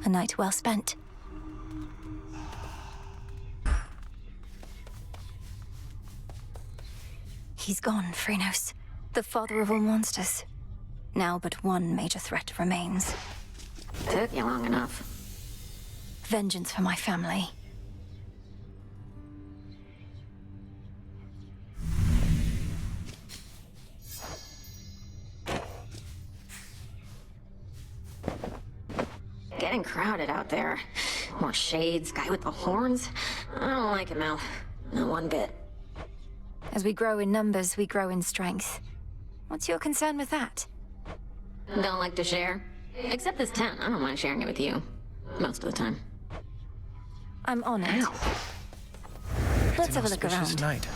A night well spent. He's gone, Chronos. The father of all monsters. Now but one major threat remains. Took you long enough. Vengeance for my family. Getting crowded out there. More shades, guy with the horns. I don't like it, Mel. Not one bit. As we grow in numbers, we grow in strength. What's your concern with that? Don't like to share? Except this tent. I don't mind sharing it with you. Most of the time. I'm honored. Ow. Let's have a look around. Night.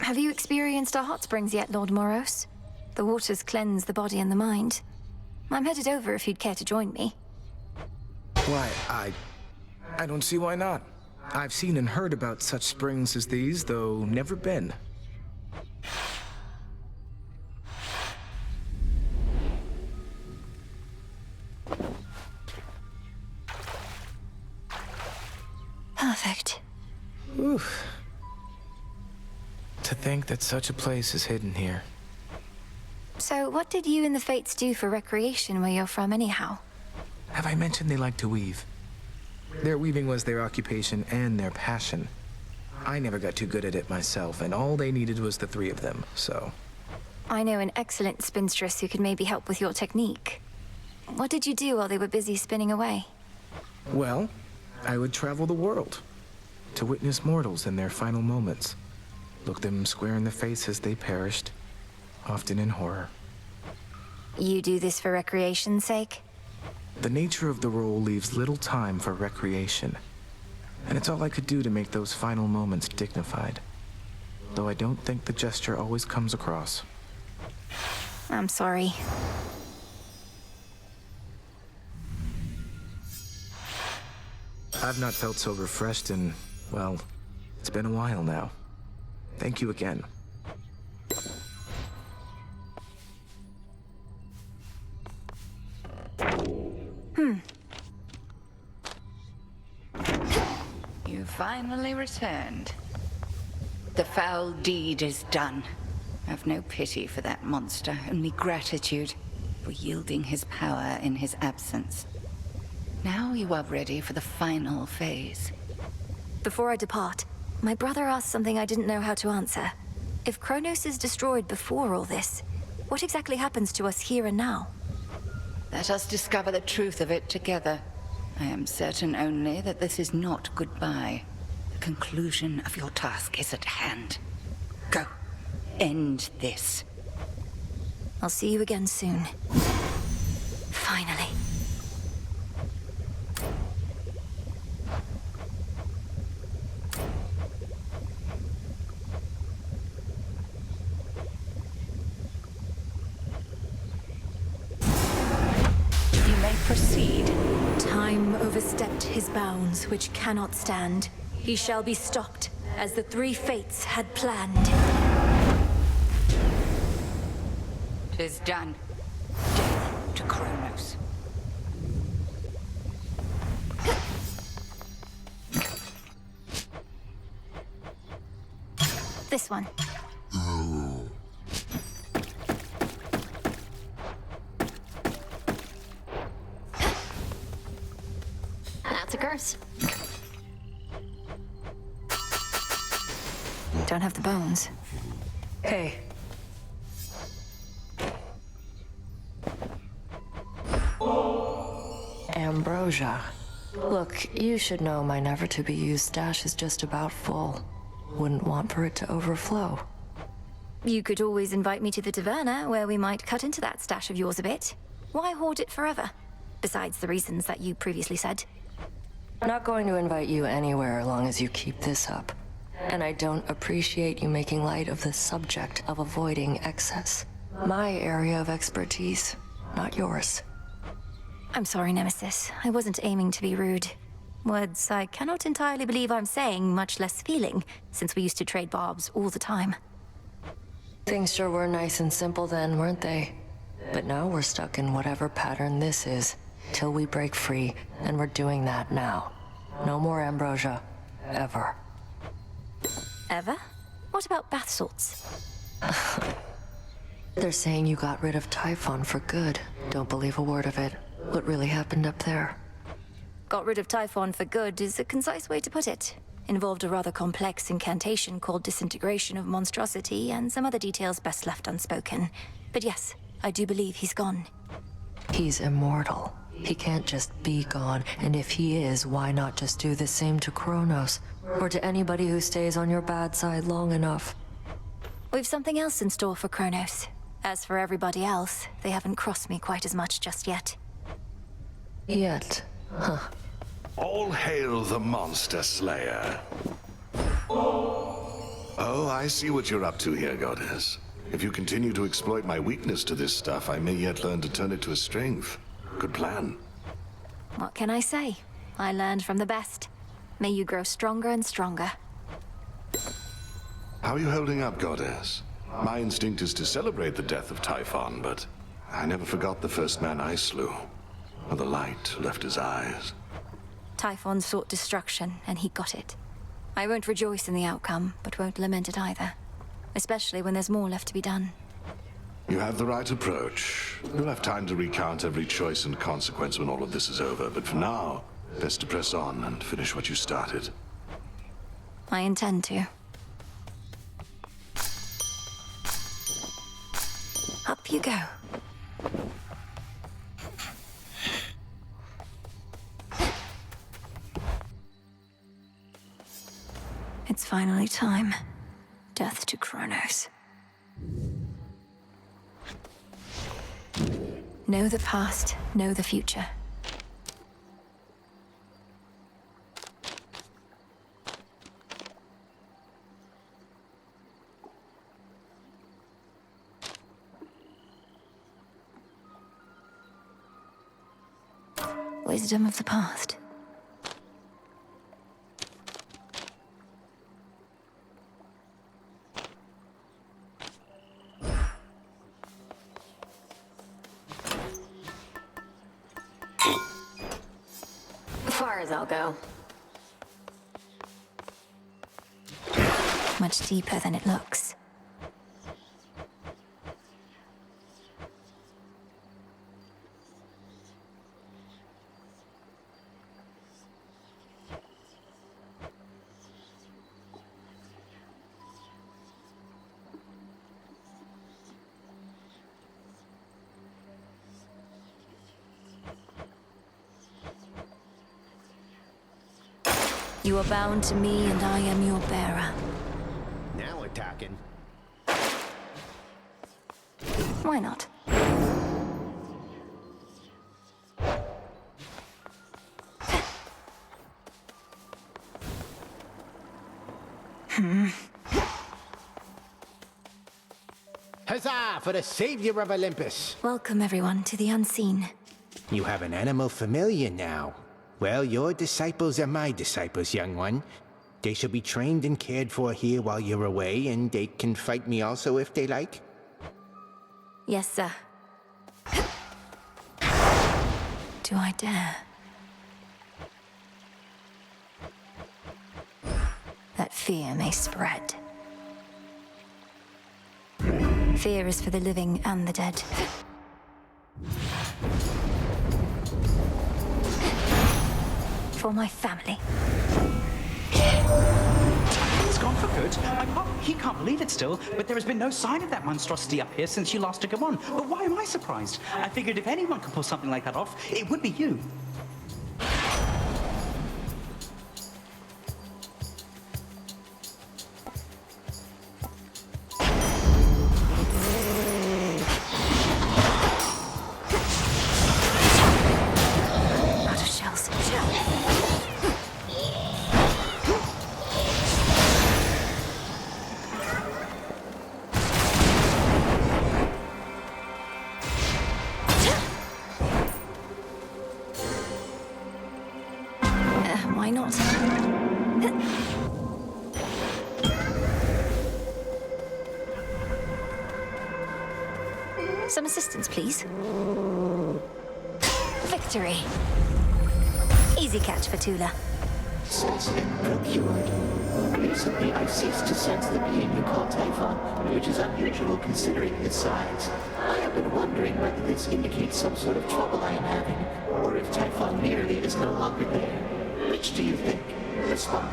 Have you experienced our hot springs yet, Lord Moros? The waters cleanse the body and the mind. I'm headed over if you'd care to join me. Why, I don't see why not. I've seen and heard about such springs as these, though never been. Perfect. Oof. To think that such a place is hidden here. So, what did you and the Fates do for recreation where you're from anyhow? Have I mentioned they like to weave? Their weaving was their occupation and their passion. I never got too good at it myself, and all they needed was the three of them, so... I know an excellent spinstress who could maybe help with your technique. What did you do while they were busy spinning away? Well, I would travel the world to witness mortals in their final moments. Look them square in the face as they perished, often in horror. You do this for recreation's sake? The nature of the role leaves little time for recreation, and it's all I could do to make those final moments dignified. Though I don't think the gesture always comes across. I'm sorry. I've not felt so refreshed in, well, it's been a while now. Thank you again. You finally returned. The foul deed is done. Have no pity for that monster, only gratitude for yielding his power in his absence. Now you are ready for the final phase. Before I depart, my brother asked something I didn't know how to answer. If Chronos is destroyed before all this, what exactly happens to us here and now? Let us discover the truth of it together. I am certain only that this is not goodbye. The conclusion of your task is at hand. Go. End this. I'll see you again soon. Finally. You may proceed. Time overstepped his bounds, which cannot stand. He shall be stopped, as the three fates had planned. 'Tis done. Death to Chronos. This one. That's a curse. Don't have the bones. Hey. Ambrosia. Look, you should know my never-to-be-used stash is just about full. Wouldn't want for it to overflow. You could always invite me to the taverna, where we might cut into that stash of yours a bit. Why hoard it forever? Besides the reasons that you previously said. I'm not going to invite you anywhere as long as you keep this up. And I don't appreciate you making light of the subject of avoiding excess. My area of expertise, not yours. I'm sorry, Nemesis. I wasn't aiming to be rude. Words I cannot entirely believe I'm saying, much less feeling, since we used to trade barbs all the time. Things sure were nice and simple then, weren't they? But now we're stuck in whatever pattern this is, till we break free, and we're doing that now. No more ambrosia. Ever. Ever? What about bath salts? They're saying you got rid of Typhon for good. Don't believe a word of it. What really happened up there? Got rid of Typhon for good is a concise way to put it. Involved a rather complex incantation called Disintegration of Monstrosity and some other details best left unspoken. But yes, I do believe he's gone. He's immortal. He can't just be gone, and if he is, why not just do the same to Chronos? Or to anybody who stays on your bad side long enough? We've something else in store for Chronos. As for everybody else, they haven't crossed me quite as much just yet. Yet. Huh. All hail the Monster Slayer. Oh, I see what you're up to here, Goddess. If you continue to exploit my weakness to this stuff, I may yet learn to turn it to a strength. Good plan. What can I say? I learned from the best. May you grow stronger and stronger. How are you holding up, Goddess? My instinct is to celebrate the death of Typhon, but I never forgot the first man I slew. Or the light left his eyes. Typhon sought destruction, and he got it. I won't rejoice in the outcome, but won't lament it either. Especially when there's more left to be done. You have the right approach. You'll have time to recount every choice and consequence when all of this is over, but for now, best to press on and finish what you started. I intend to. Up you go. It's finally time. Death to Chronos. Know the past, know the future. Wisdom of the past. Far as I'll go. Much deeper than it looks. You are bound to me, and I am your bearer. Now we're talking. Why not? Huzzah for the savior of Olympus! Welcome, everyone, to the unseen. You have an animal familiar now. Well, your disciples are my disciples, young one. They shall be trained and cared for here while you're away, and they can fight me also if they like. Yes, sir. Do I dare? That fear may spread. Fear is for the living and the dead. For my family. He's gone for good. He can't believe it still, but there has been no sign of that monstrosity up here since you last took him on. But why am I surprised? I figured if anyone could pull something like that off, it would be you. Out of shells. Some assistance, please. Victory. Easy catch for Tula. Specimen procured. Recently, I've ceased to sense the being you call Typhon, which is unusual considering his size. I have been wondering whether this indicates some sort of trouble I am having, or if Typhon merely is no longer there. Which do you think? Respond.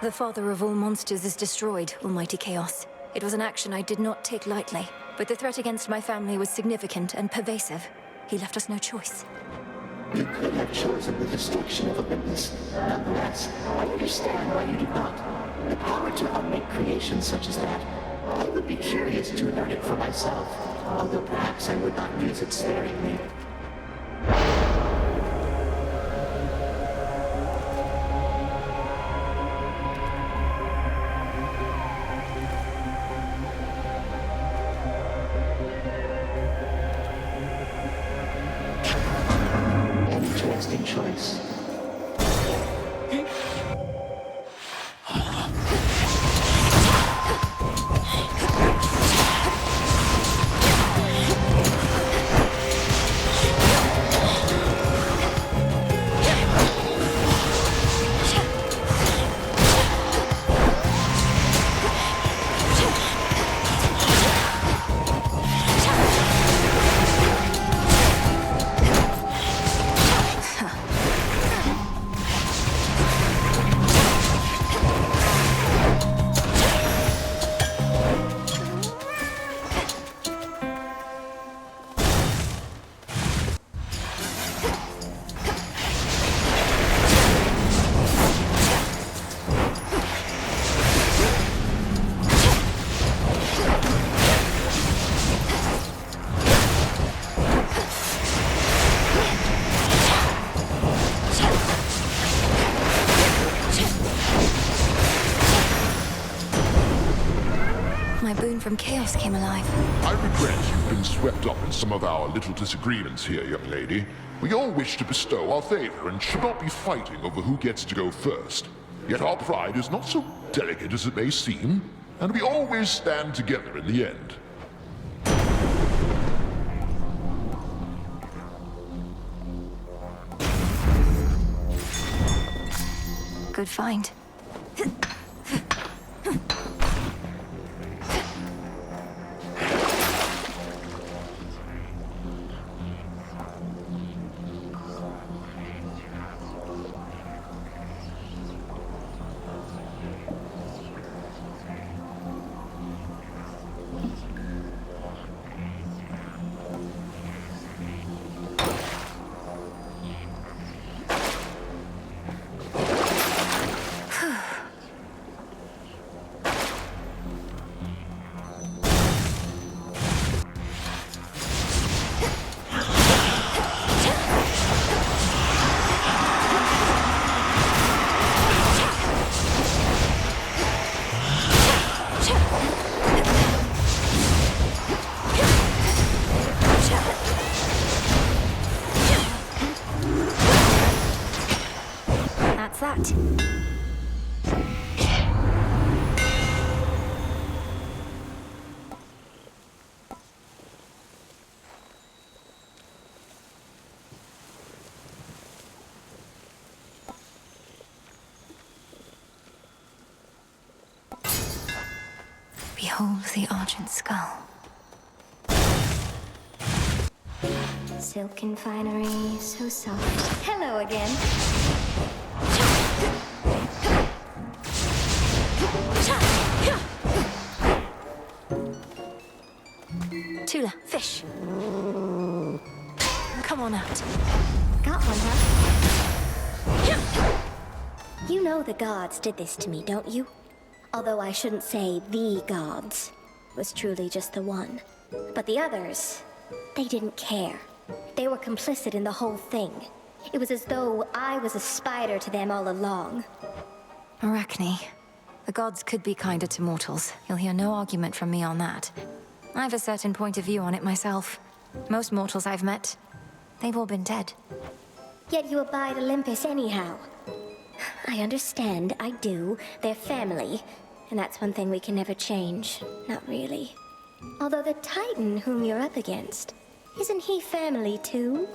The father of all monsters is destroyed, Almighty Chaos. It was an action I did not take lightly, but the threat against my family was significant and pervasive. He left us no choice. You could have chosen the destruction of Olympus. Nonetheless, I understand why you did not. The power to unmake creations such as that. I would be curious to learn it for myself, although perhaps I would not use it sparingly. Interesting choice. My boon from Chaos came alive. I regret you've been swept up in some of our little disagreements here, young lady. We all wish to bestow our favor and should not be fighting over who gets to go first. Yet our pride is not so delicate as it may seem, and we always stand together in the end. Good find. That. Behold the argent skull. Silken finery, so soft. Hello again. Tula, fish. Come on out. Got one, huh? You know the gods did this to me, don't you? Although I shouldn't say the gods. It was truly just the one. But the others, they didn't care. They were complicit in the whole thing. It was as though I was a spider to them all along. Arachne. The gods could be kinder to mortals. You'll hear no argument from me on that. I have a certain point of view on it myself. Most mortals I've met, they've all been dead. Yet you abide Olympus anyhow. I understand, I do. They're family. And that's one thing we can never change. Not really. Although the Titan whom you're up against, isn't he family too?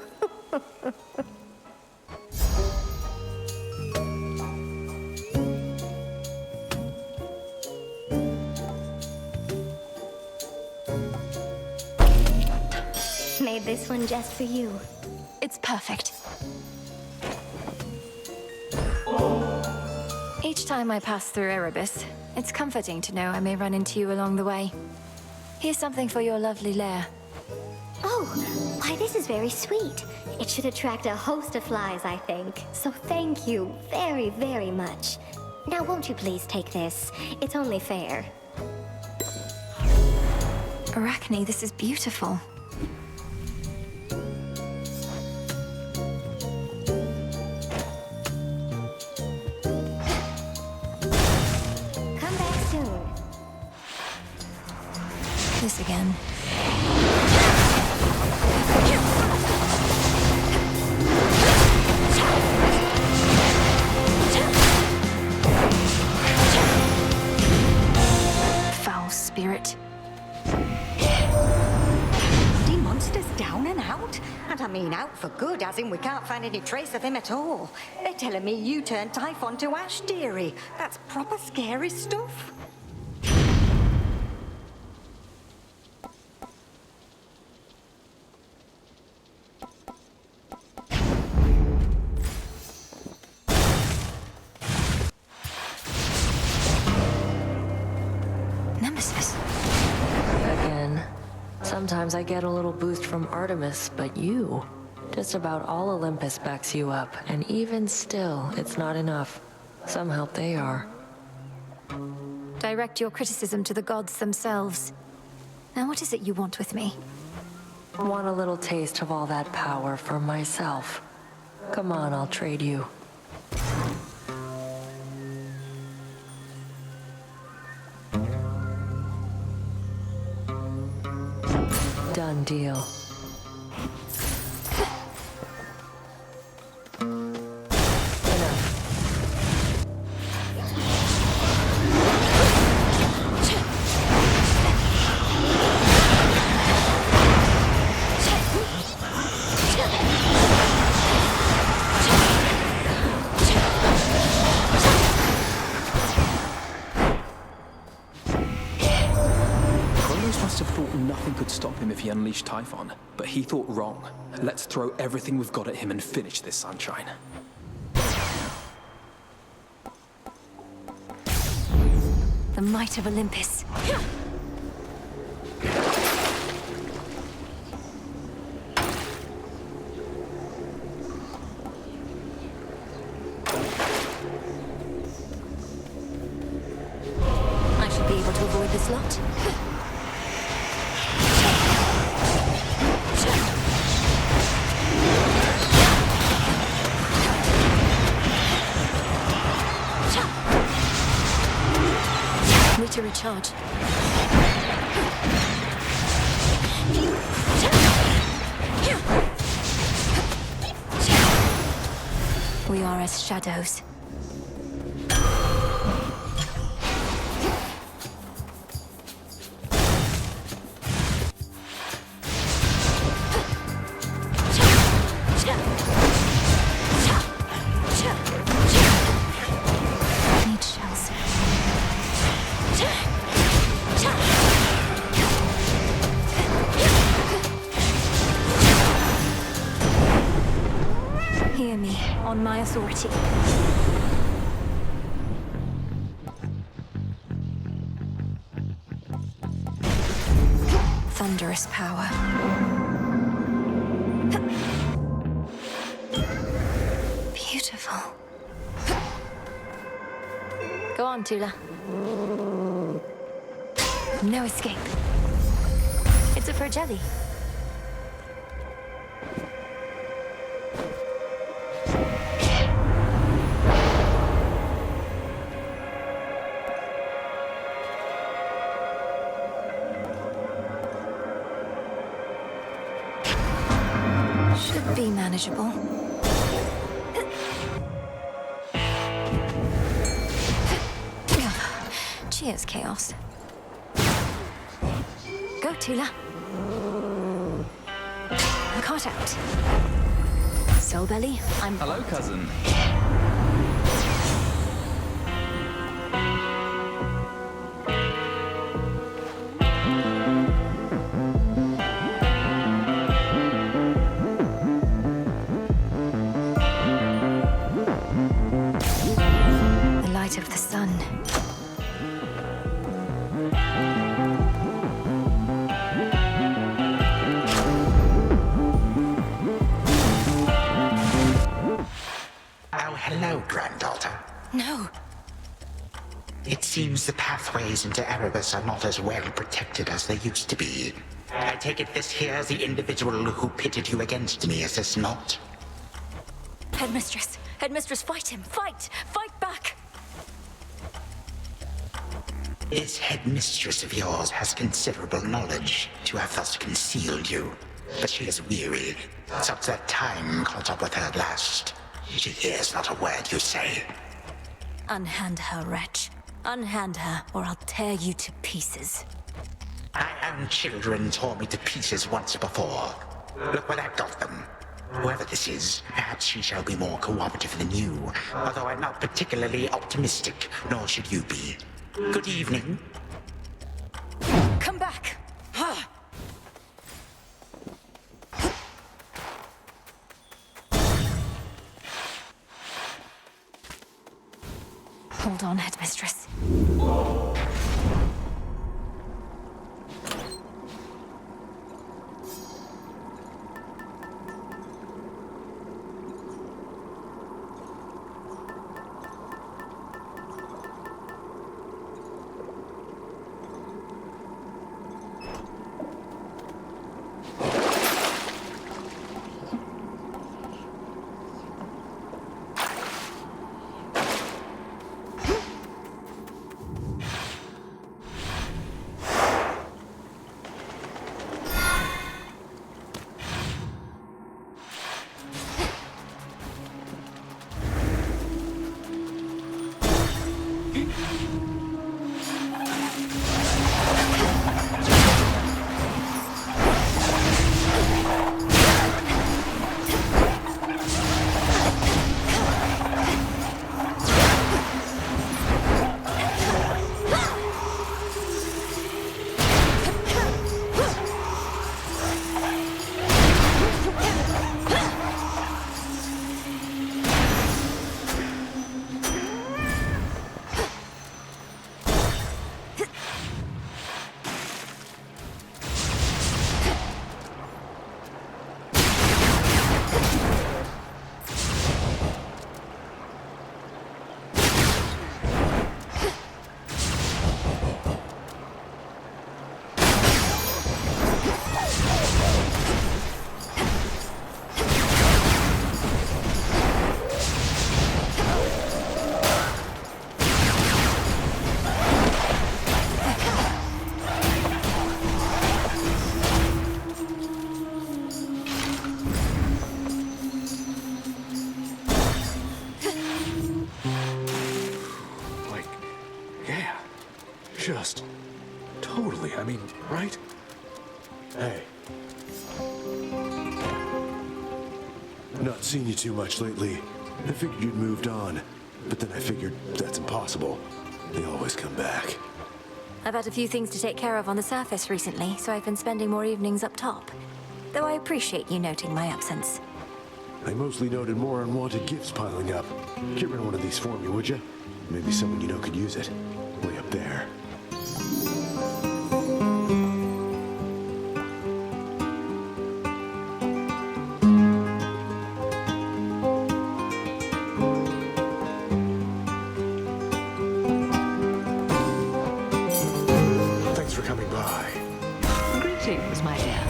Made this one just for you. It's perfect. Each time I pass through Erebus, it's comforting to know I may run into you along the way. Here's something for your lovely lair. Oh, why this is very sweet. It should attract a host of flies, I think. So thank you very, very much. Now won't you please take this? It's only fair. Arachne, this is beautiful. Come back soon. This again. Foul spirit. The monster's down and out? And I mean out for good, as in we can't find any trace of him at all. They're telling me you turned Typhon to ash, dearie. That's proper scary stuff. Nemesis. Again. Sometimes I get a little boost from Artemis, but you... Just about all Olympus backs you up, and even still, it's not enough. Some help they are. Direct your criticism to the gods themselves. Now what is it you want with me? Want a little taste of all that power for myself. Come on, I'll trade you. Done deal. Nothing could stop him if he unleashed Typhon, but he thought wrong. Let's throw everything we've got at him and finish this, sunshine. The might of Olympus. I should be able to avoid this lot. Need to recharge. We are as shadows. Need shells. Hear me, on my authority. Thunderous power. Beautiful. Go on, Tula. No escape. It's a Fergelli. Should be manageable. Cheers, Chaos. Go. go, Tula. Caught out. Soul Belly, I'm... Hello, cousin. The light of the sun. Hello, granddaughter. No. It seems the pathways into Erebus are not as well protected as they used to be. I take it this here's the individual who pitted you against me, is this not? Headmistress. Headmistress, fight him. Fight! Fight back! This headmistress of yours has considerable knowledge to have thus concealed you. But she is weary. Since that time caught up with her at last. She hears not a word you say. Unhand her, wretch. Unhand her, or I'll tear you to pieces. My own children tore me to pieces once before. Look where that got them. Whoever this is, perhaps she shall be more cooperative than you. Although I'm not particularly optimistic, nor should you be. Good evening. Come back! Hold on, Headmistress. Just totally, I mean, right? Hey. Not seen you too much lately. I figured you'd moved on, but then I figured that's impossible. They always come back. I've had a few things to take care of on the surface recently, so I've been spending more evenings up top. Though I appreciate you noting my absence. I mostly noted more unwanted gifts piling up. Get rid of one of these for me, would you? Maybe someone you know could use it. Way up there. Thanks for coming by. Greetings, my dear.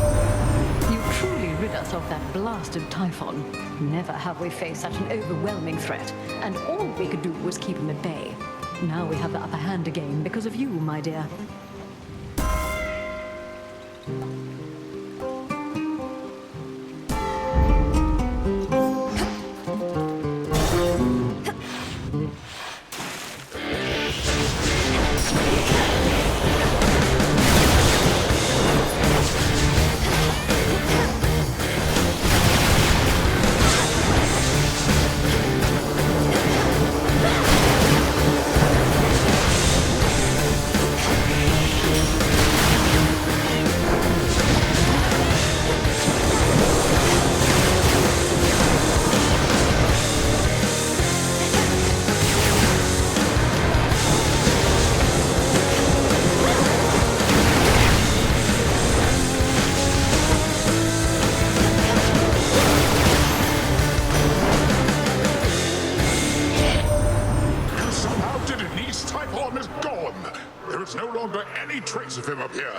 You truly rid us of that blasted Typhon. Never have we faced such an overwhelming threat, and all we could do was keep him at bay. Now we have the upper hand again because of you, my dear. there's no longer any trace of him up here.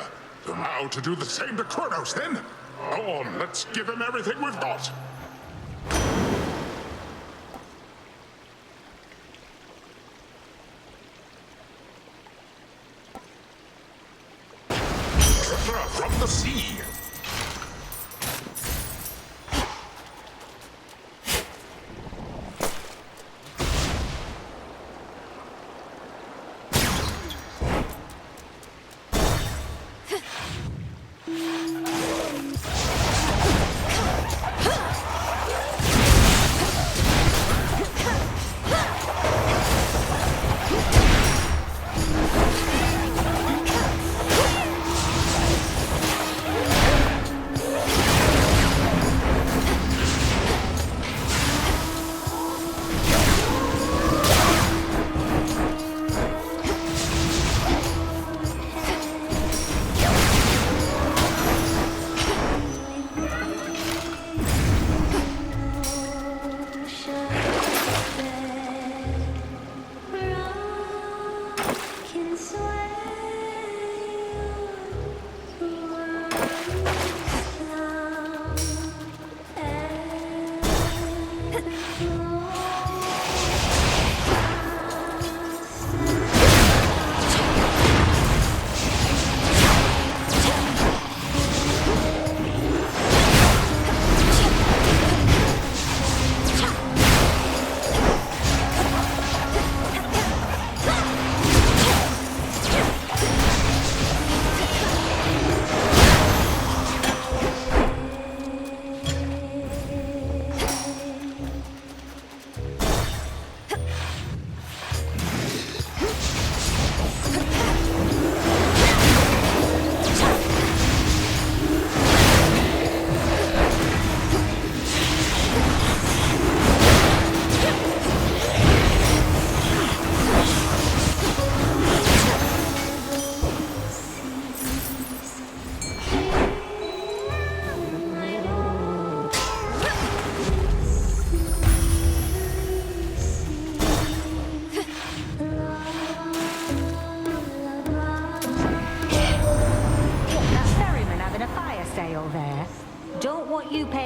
So now to do the same to Chronos, then? Go on, let's give him everything we've got. Treasure from the sea!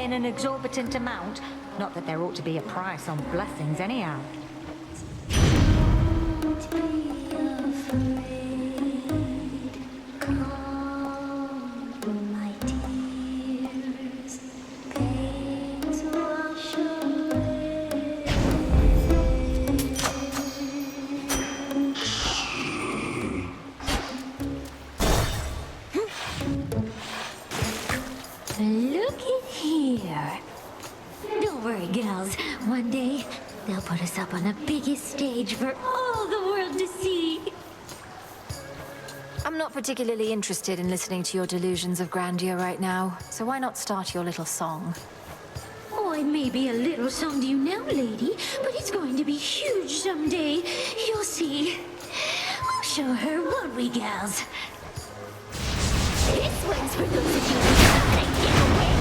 An exorbitant amount. Not that there ought to be a price on blessings anyhow. One day, they'll put us up on the biggest stage for all the world to see. I'm not particularly interested in listening to your delusions of grandeur right now, so why not start your little song? Oh, it may be a little song to you now, lady, but it's going to be huge someday. You'll see. We'll show her, won't we, gals? This one's for those of you who gotta get away.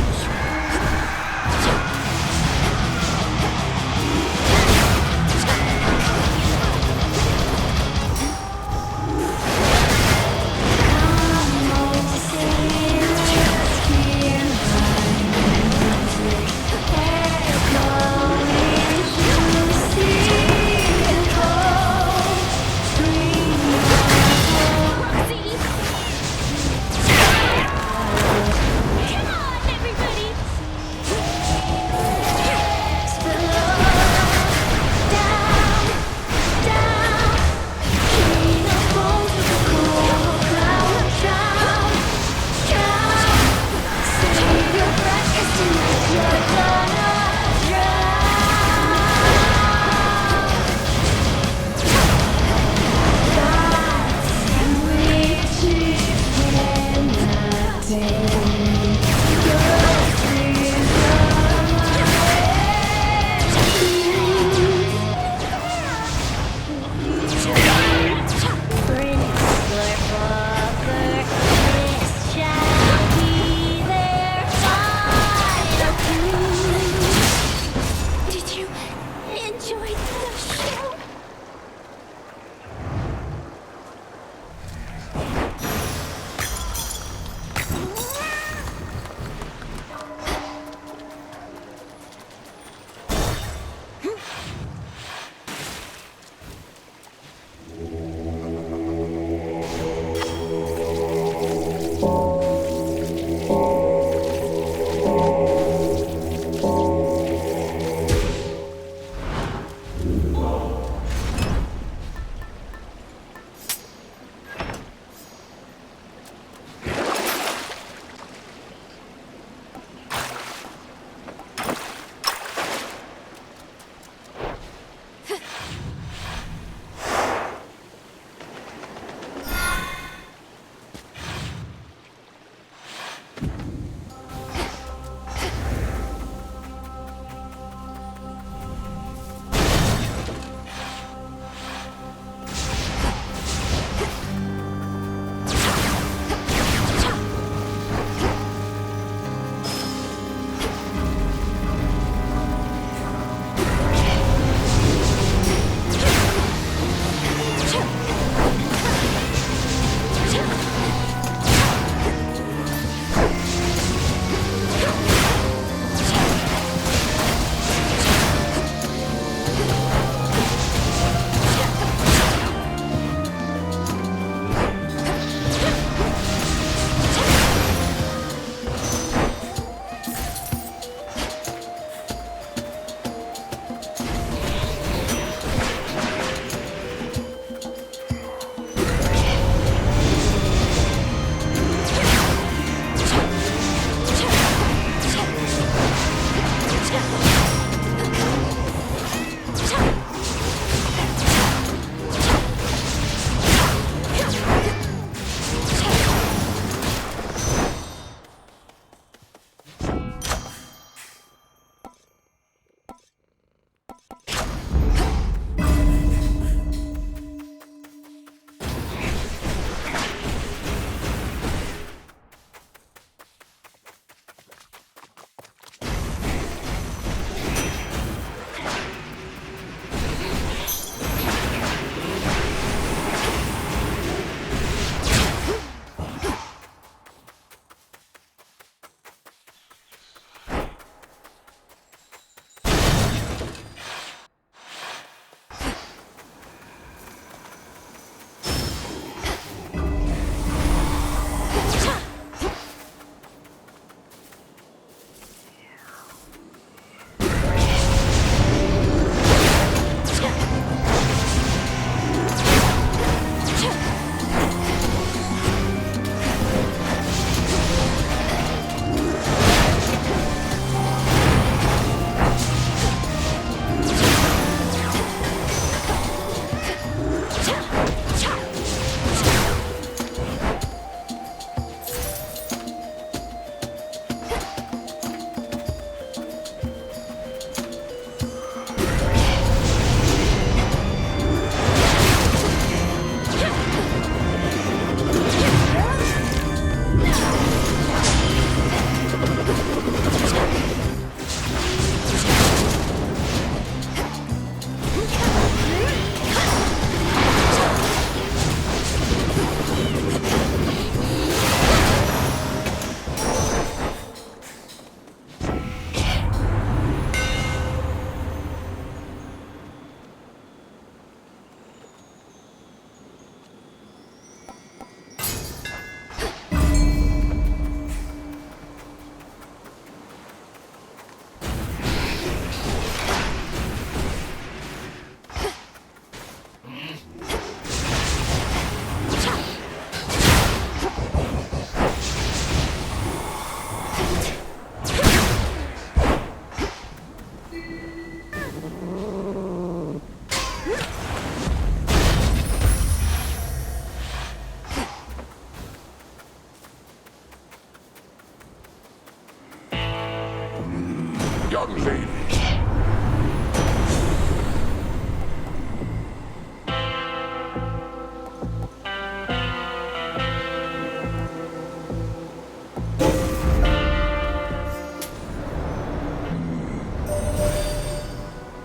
young lady.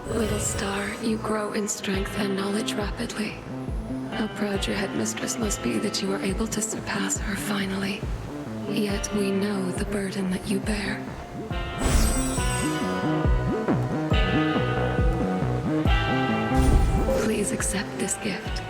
Little star, you grow in strength and knowledge rapidly. How proud your headmistress must be that you are able to surpass her finally. Yet we know the burden that you bear. Please accept this gift.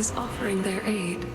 is offering their aid.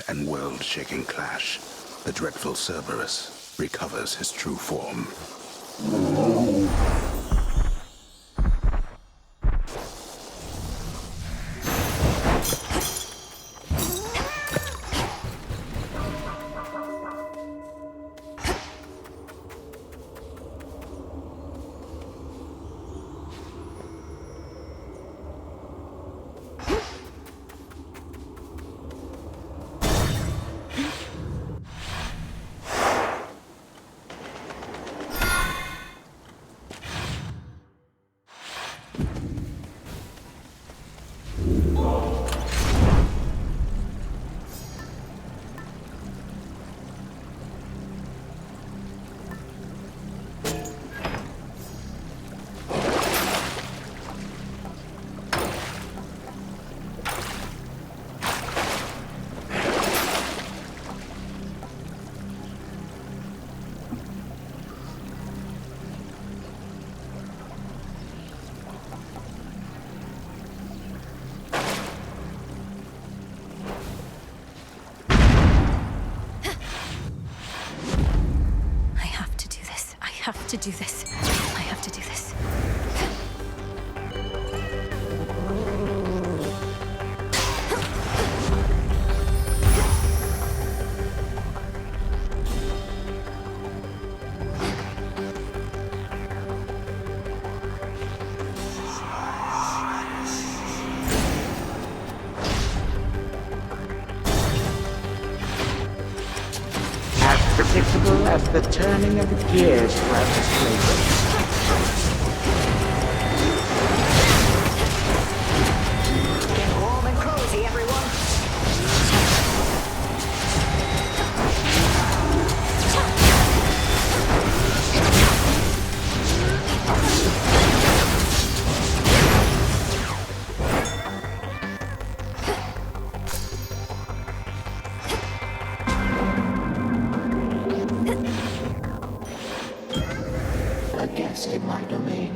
And world-shaking clash, the dreadful Cerberus recovers his true form. I have to do this. I have to do this. Predictable as the turning of the gears throughout this playground. Get warm and cozy, everyone. In my domain.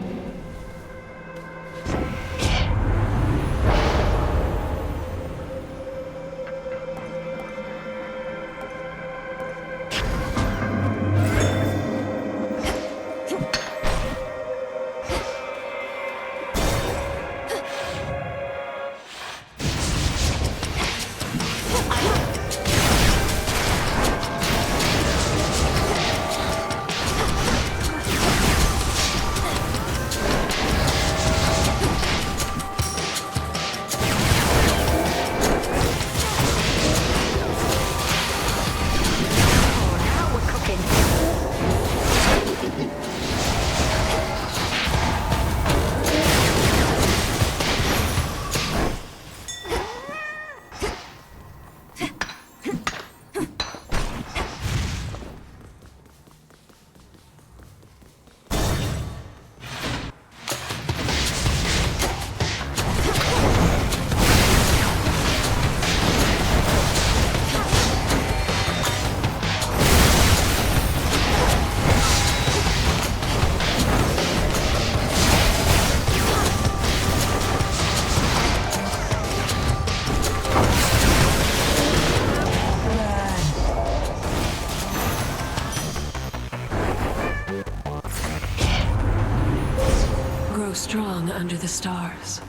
alone under the stars.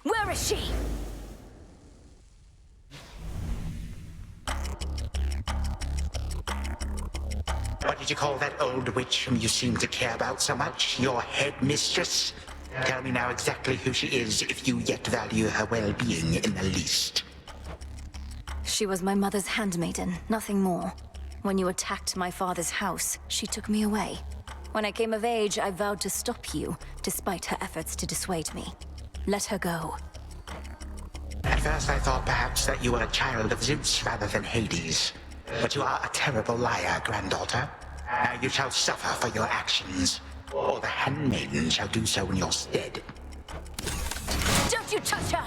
Where is she? What did you call that old witch whom you seem to care about so much? Your head mistress? Tell me now exactly who she is, if you yet value her well-being in the least. She was my mother's handmaiden, nothing more. When you attacked my father's house, she took me away. When I came of age, I vowed to stop you, despite her efforts to dissuade me. Let her go. At first I thought perhaps that you were a child of Zeus rather than Hades. But you are a terrible liar, granddaughter. Now you shall suffer for your actions, or the handmaiden shall do so in your stead. Don't you touch her!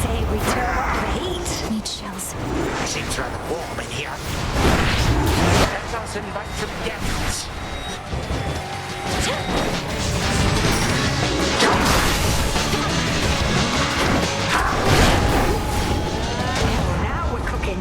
Say we turn up the heat. Need shells. Seems rather warm in here. Let us invite some guests. Now we're cooking.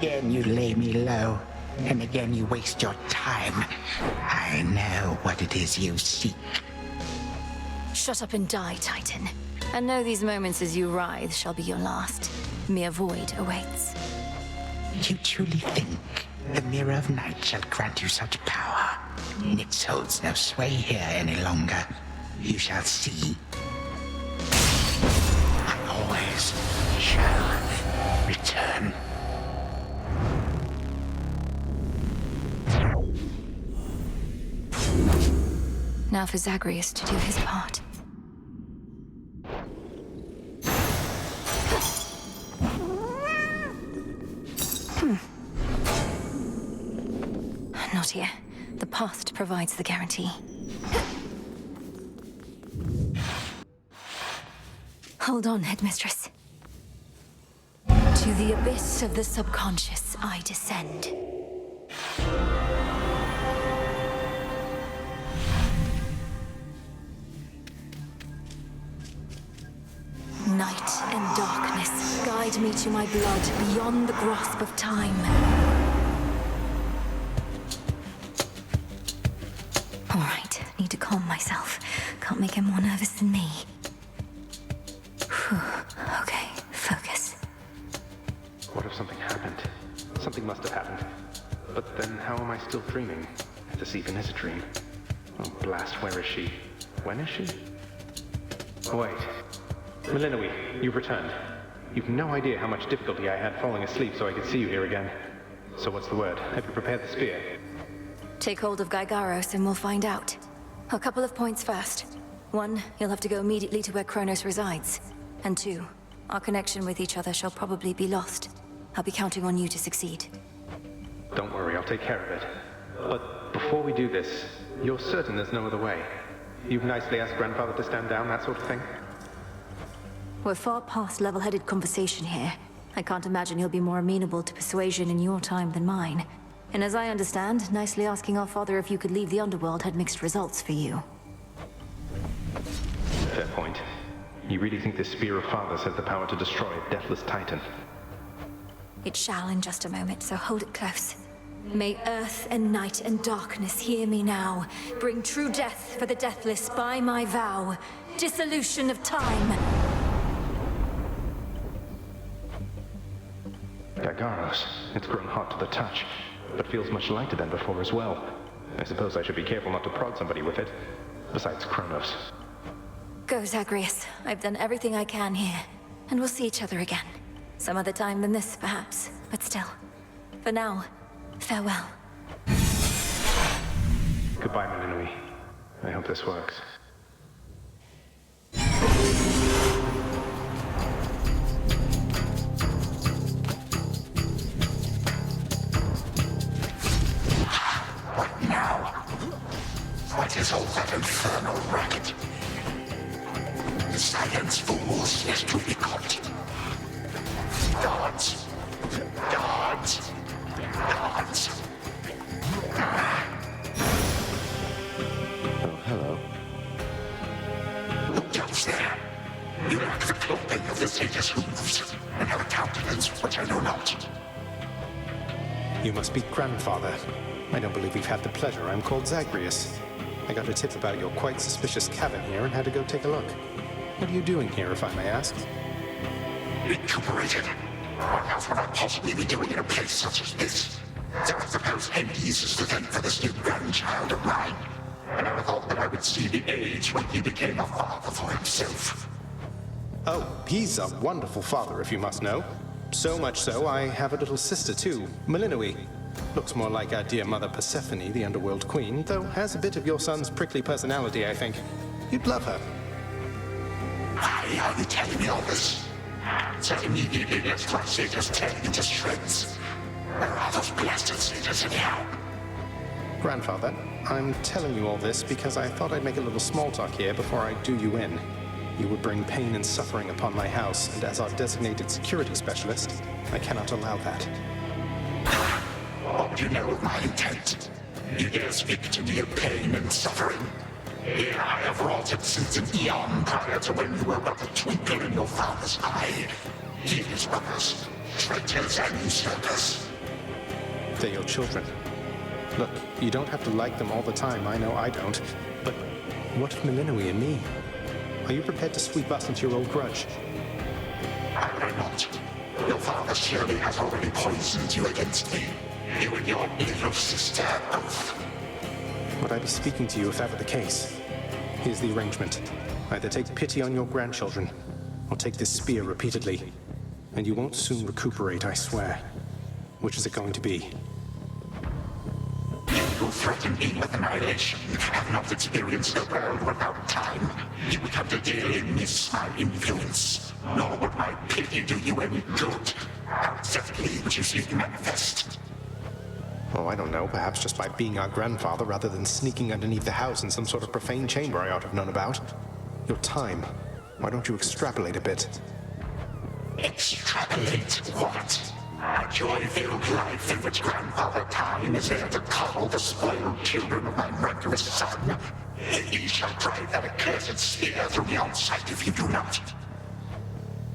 Again you lay me low, and again you waste your time. I know what it is you seek. Shut up and die, Titan. And know these moments as you writhe shall be your last. Mere void awaits. You truly think the Mirror of Night shall grant you such power? It holds no sway here any longer. You shall see. I always shall return. Now for Zagreus to do his part. Not here. The past provides the guarantee. Hold on, Headmistress. To the abyss of the subconscious I descend. Night and darkness guide me to my blood beyond the grasp of time. All right, need to calm myself. Can't make him more nervous than me. Whew. Okay, focus. What if something happened? Something must have happened. But then how am I still dreaming? If this even is a dream. Oh, blast, where is she? When is she? Oh, wait. Melinoe, you've returned. You've no idea how much difficulty I had falling asleep so I could see you here again. So what's the word? Have you prepared the spear? Take hold of Gygaros and we'll find out. A couple of points first. 1, you'll have to go immediately to where Chronos resides. And 2, our connection with each other shall probably be lost. I'll be counting on you to succeed. Don't worry, I'll take care of it. But before we do this, you're certain there's no other way? You've nicely asked Grandfather to stand down, that sort of thing? We're far past level-headed conversation here. I can't imagine he'll be more amenable to persuasion in your time than mine. And as I understand, nicely asking our father if you could leave the underworld had mixed results for you. Fair point. You really think this spear of Father's has the power to destroy a deathless Titan? It shall in just a moment, so hold it close. May earth and night and darkness hear me now. Bring true death for the deathless by my vow. Dissolution of time. Gygaros, it's grown hot to the touch, but feels much lighter than before as well. I suppose I should be careful not to prod somebody with it. Besides Chronos. Go, Zagreus. I've done everything I can here. And we'll see each other again. Some other time than this, perhaps. But still. For now, farewell. Goodbye, Melinoe. I hope this works. What now? What is all that infernal racket? Silence, fools, lest you be caught. Guards! Guards! Guards! Oh, hello. Who goes there? You lack the clothing of the sage's hooves, and have a countenance which I know not. You must be grandfather. I don't believe we've had the pleasure. I'm called Zagreus. I got a tip about your quite suspicious cabin here and had to go take a look. What are you doing here, if I may ask? Recuperated. What else would I possibly be doing in a place such as this? So I suppose Hades is to thank for this new grandchild of mine. I never thought that I would see the age when he became a father for himself. Oh, he's a wonderful father, if you must know. So much so, I have a little sister too, Melinoe. Looks more like our dear mother Persephone, the underworld queen, though has a bit of your son's prickly personality, I think. You'd love her. Why are you telling me all this? So immediately lets my satyrs tear into shreds. Where are those blasted satyrs anyhow? Grandfather, I'm telling you all this because I thought I'd make a little small talk here before I do you in. You would bring pain and suffering upon my house, and as our designated security specialist, I cannot allow that. What do you know of my intent? You dare speak to me of pain and suffering? Here I have wrought it since an eon prior to when you were but a twinkle in your father's eye. He and his brothers, traitors and usurpers. They're your children. Look, you don't have to like them all the time, I know I don't. But what of Melinoe and me? Are you prepared to sweep us into your old grudge? I will not. Your father surely has already poisoned you against me. You and your little sister both. Would I be speaking to you if that were the case? Here's the arrangement. Either take pity on your grandchildren, or take this spear repeatedly. And you won't soon recuperate, I swear. Which is it going to be? You threaten me with annihilation. Have not experienced a world without time. You would have to daily miss my influence. Nor would my pity do you any good. How exactly would you see it manifest? Oh, I don't know. Perhaps just by being our grandfather rather than sneaking underneath the house in some sort of profane chamber I ought to have known about. Your time. Why don't you extrapolate a bit? Extrapolate what? A joy-filled life in which Grandfather Time is there to coddle the spoiled children of my murderous son. He shall drive that accursed spear through me on sight if you do not.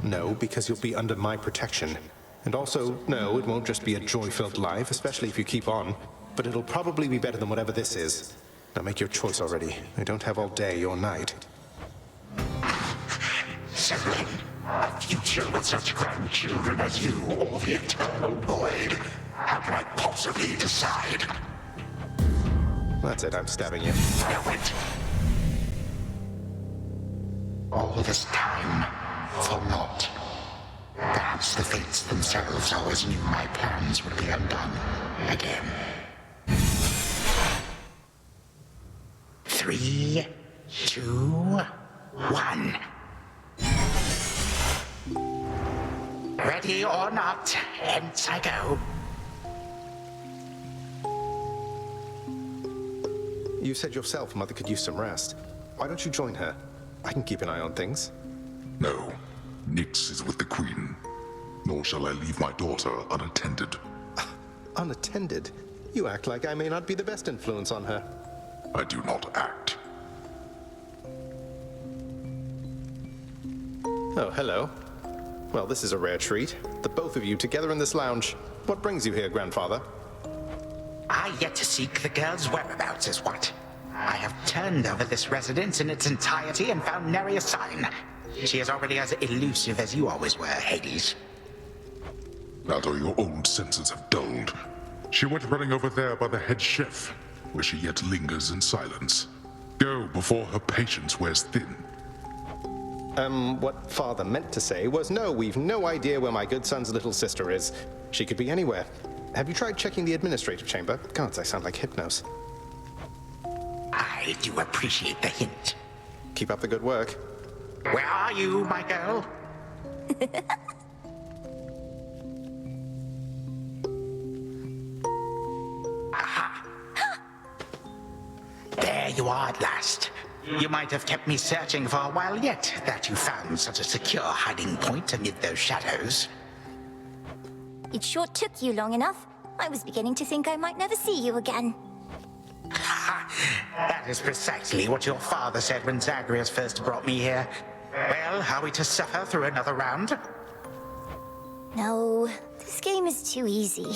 No, because you'll be under my protection. And also, no, it won't just be a joy-filled life, especially if you keep on. But it'll probably be better than whatever this is. Now make your choice already. I don't have all day or night. Sibling, a future with such grandchildren as you, or the eternal void. How can I possibly decide? That's it, I'm stabbing you. No, wait. All this time, for naught. Perhaps the fates themselves always knew my plans would be undone again. 3, 2, 1. Ready or not, hence I go. You said yourself Mother could use some rest. Why don't you join her? I can keep an eye on things. No. Nyx is with the Queen. Nor shall I leave my daughter unattended. Unattended? You act like I may not be the best influence on her. I do not act. Oh, hello. Well, this is a rare treat. The both of you together in this lounge. What brings you here, Grandfather? I yet to seek the girl's whereabouts is what. I have turned over this residence in its entirety and found nary a sign. She is already as elusive as you always were, Hades. That or your old senses have dulled. She went running over there by the head chef, where she yet lingers in silence. Go before her patience wears thin. What Father meant to say was no, we've no idea where my good son's little sister is. She could be anywhere. Have you tried checking the administrative chamber? Gods, I sound like Hypnos. I do appreciate the hint. Keep up the good work. Where are you, my girl? Aha! There you are at last. You might have kept me searching for a while yet, that you found such a secure hiding point amid those shadows. It sure took you long enough. I was beginning to think I might never see you again. That is precisely what your father said when Zagreus first brought me here. Well, are we to suffer through another round? No, this game is too easy.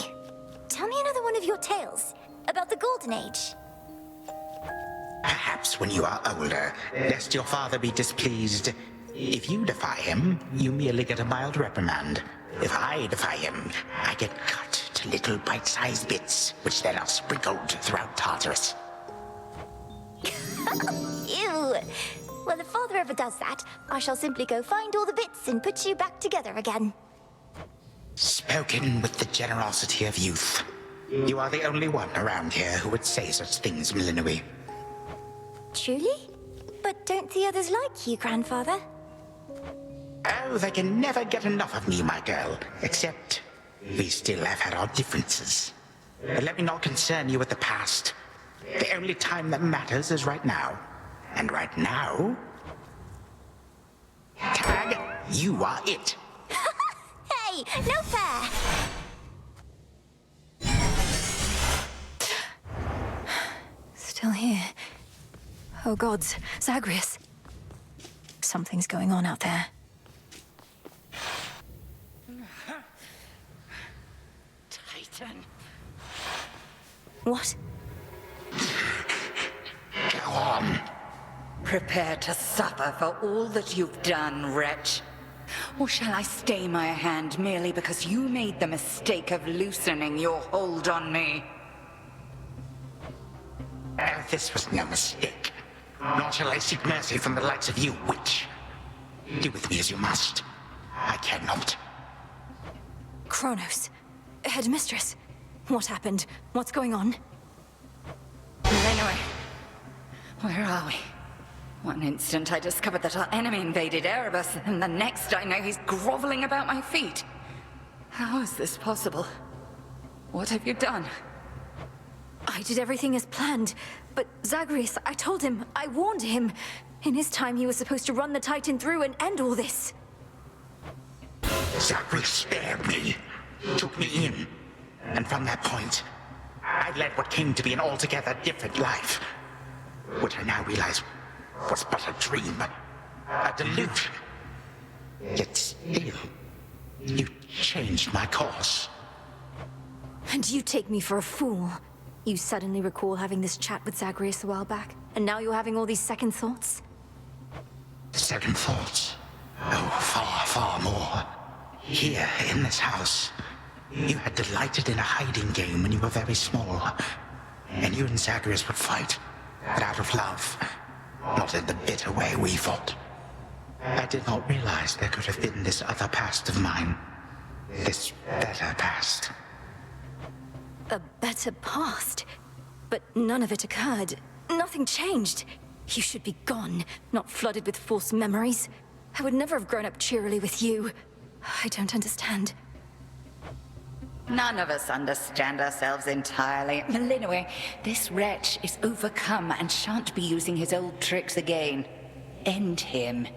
Tell me another one of your tales about the Golden Age. Perhaps when you are older, lest your father be displeased. If you defy him, you merely get a mild reprimand. If I defy him, I get cut to little bite-sized bits, which then are sprinkled throughout Tartarus. Ew! Well, if father ever does that, I shall simply go find all the bits and put you back together again. Spoken with the generosity of youth. You are the only one around here who would say such things, Melinoe. Truly? But don't the others like you, grandfather? Oh, they can never get enough of me, my girl. Except, we still have had our differences. But let me not concern you with the past. The only time that matters is right now. And right now... Tag, you are it. Hey, no fair! Still here. Oh gods, Zagreus. Something's going on out there. Titan. What? Go on. Prepare to suffer for all that you've done, wretch. Or shall I stay my hand merely because you made the mistake of loosening your hold on me? This was no mistake. Nor shall I seek mercy from the likes of you, witch. Do with me as you must. I cannot. Chronos. Headmistress. What happened? What's going on? Melinoe. Where are we? One instant I discovered that our enemy invaded Erebus, and the next I know he's groveling about my feet. How is this possible? What have you done? I did everything as planned, but Zagreus, I told him, I warned him. In his time, he was supposed to run the Titan through and end all this. Zagreus spared me, took me in, and from that point, I led what came to be an altogether different life, which I now realize was but a dream, a delusion. Yet still, you changed my course. And you take me for a fool. You suddenly recall having this chat with Zagreus a while back, and now you're having all these second thoughts? Second thoughts? Oh, far, far more. Here, in this house, you had delighted in a hiding game when you were very small. And you and Zagreus would fight, but out of love, not in the bitter way we fought. I did not realize there could have been this other past of mine. This better past. A better past? But none of it occurred. Nothing changed. You should be gone, not flooded with false memories. I would never have grown up cheerily with you. I don't understand. None of us understand ourselves entirely. Melinoe, this wretch is overcome and shan't be using his old tricks again. End him.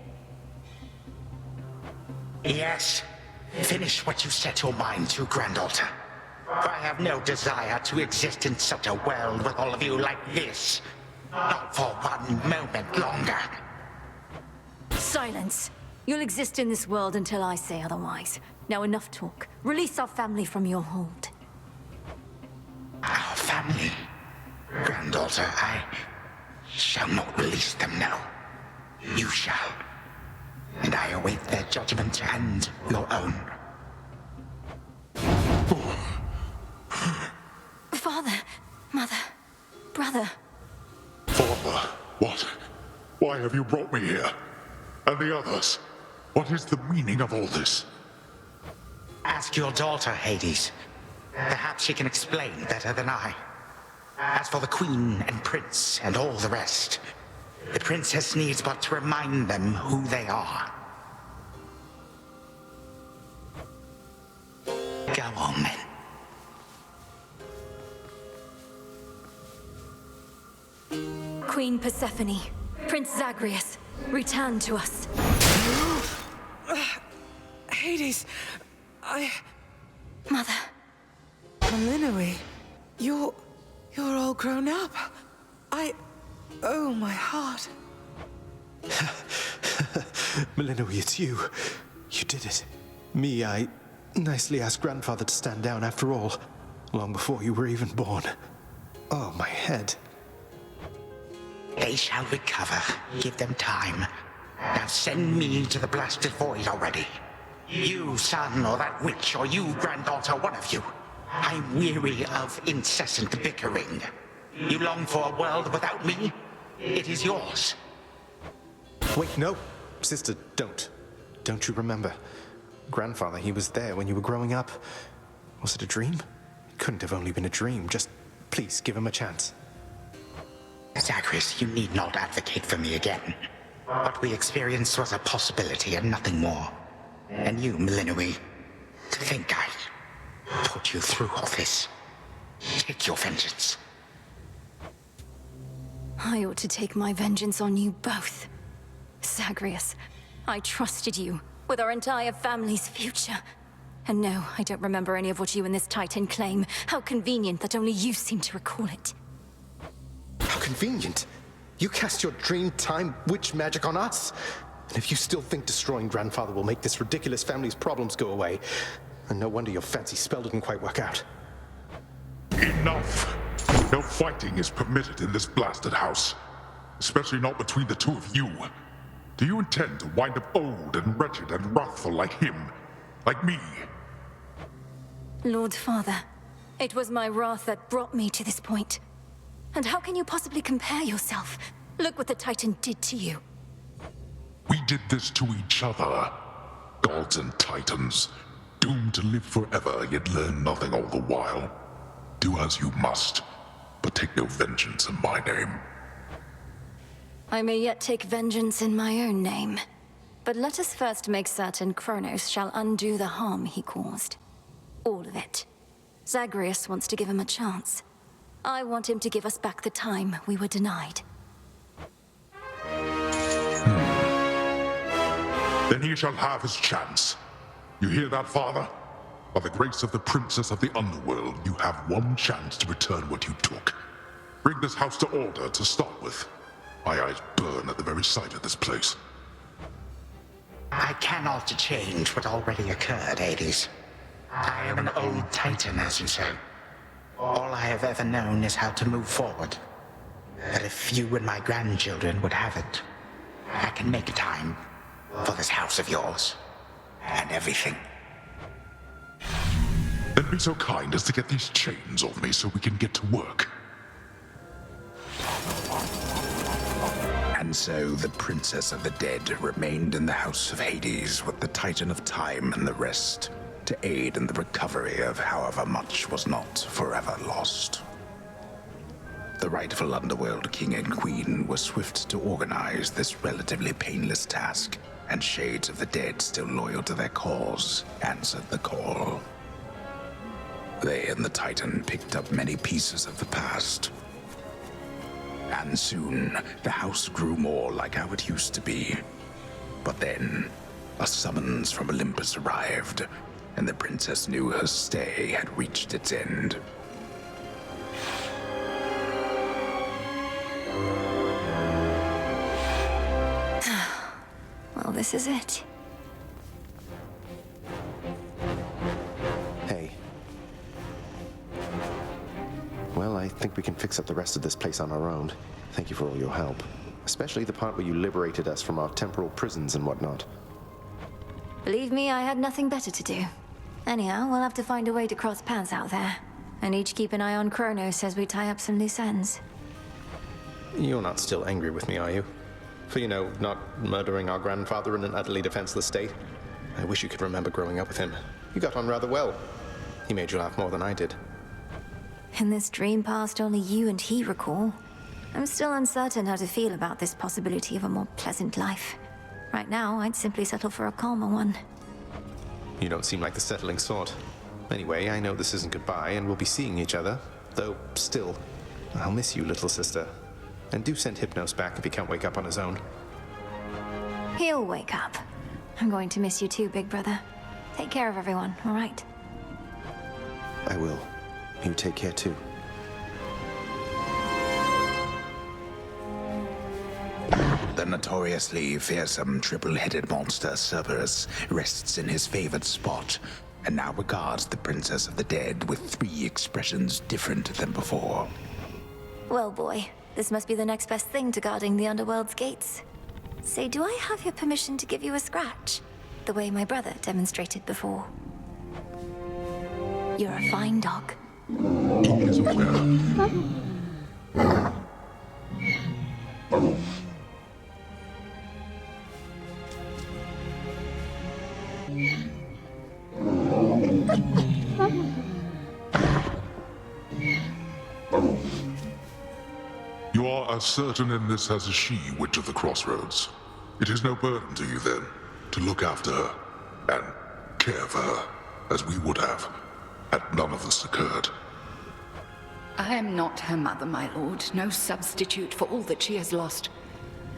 Yes. Finish what you set your mind to, Granddaughter. For I have no desire to exist in such a world with all of you like this. Not for one moment longer. Silence. You'll exist in this world until I say otherwise. Now enough talk. Release our family from your hold. Our family? Granddaughter, I shall not release them now. You shall. And I await their judgment and your own. Father, mother, brother. Father, what? Why have you brought me here? And the others? What is the meaning of all this? Ask your daughter, Hades. Perhaps she can explain better than I. As for the Queen and Prince and all the rest, the Princess needs but to remind them who they are. Go on, then. Queen Persephone, Prince Zagreus, return to us. Hades, Mother. Melinoe, you're all grown up. Oh, my heart. Melinoe, it's you. You did it. Me, I nicely asked Grandfather to stand down after all, long before you were even born. Oh, my head. They shall recover. Give them time. Now send me to the blasted void already. You, son, or that witch, or you, granddaughter, one of you. I'm weary of incessant bickering. You long for a world without me? It is yours. Wait, no. Sister, don't. Don't you remember? Grandfather, he was there when you were growing up. Was it a dream? It couldn't have only been a dream. Just please give him a chance. Zagreus, you need not advocate for me again. What we experienced was a possibility and nothing more. And you, Melinoe, to think I put you through all this. Take your vengeance. I ought to take my vengeance on you both. Zagreus, I trusted you with our entire family's future. And no, I don't remember any of what you and this Titan claim. How convenient that only you seem to recall it. How convenient. You cast your dream time witch magic on us. And if you still think destroying Grandfather will make this ridiculous family's problems go away, then no wonder your fancy spell didn't quite work out. Enough! No fighting is permitted in this blasted house. Especially not between the two of you. Do you intend to wind up old and wretched and wrathful like him? Like me? Lord Father, it was my wrath that brought me to this point. And how can you possibly compare yourself? Look what the Titan did to you. We did this to each other. Gods and Titans, doomed to live forever, yet learn nothing all the while. Do as you must, but take no vengeance in my name. I may yet take vengeance in my own name. But let us first make certain Chronos shall undo the harm he caused. All of it. Zagreus wants to give him a chance. I want him to give us back the time we were denied. Then he shall have his chance. You hear that, Father? By the grace of the Princess of the Underworld, you have one chance to return what you took. Bring this house to order to start with. My eyes burn at the very sight of this place. I cannot change what already occurred, Hades. I am an old Titan, as you say. All I have ever known is how to move forward. But if you and my grandchildren would have it, I can make time for this house of yours, and everything. Then be so kind as to get these chains off me so we can get to work. And so the Princess of the Dead remained in the House of Hades with the Titan of Time and the rest, to aid in the recovery of however much was not forever lost. The rightful Underworld King and Queen were swift to organize this relatively painless task, and Shades of the Dead, still loyal to their cause, answered the call. They and the Titan picked up many pieces of the past. And soon, the house grew more like how it used to be. But then, a summons from Olympus arrived, and the princess knew her stay had reached its end. Well, this is it. Hey. Well, I think we can fix up the rest of this place on our own. Thank you for all your help. Especially the part where you liberated us from our temporal prisons and whatnot. Believe me, I had nothing better to do. Anyhow, we'll have to find a way to cross paths out there. And each keep an eye on Chronos as we tie up some loose ends. You're not still angry with me, are you? For, you know, not murdering our grandfather in an utterly defenseless state? I wish you could remember growing up with him. You got on rather well. He made you laugh more than I did. In this dream past only you and he recall, I'm still uncertain how to feel about this possibility of a more pleasant life. Right now, I'd simply settle for a calmer one. You don't seem like the settling sort. Anyway, I know this isn't goodbye, and we'll be seeing each other. Though, still, I'll miss you, little sister. And do send Hypnos back if he can't wake up on his own. He'll wake up. I'm going to miss you too, big brother. Take care of everyone, all right? I will. You take care too. The notoriously fearsome triple-headed monster Cerberus rests in his favored spot, and now regards the Princess of the Dead with 3 expressions different than before. Well, boy, this must be the next best thing to guarding the Underworld's gates. Say, do I have your permission to give you a scratch? The way my brother demonstrated before. You're a fine dog. He is aware. You are as certain in this as is she, Witch of the Crossroads. It is no burden to you, then, to look after her and care for her as we would have had none of this occurred. I am not her mother, my lord, no substitute for all that she has lost.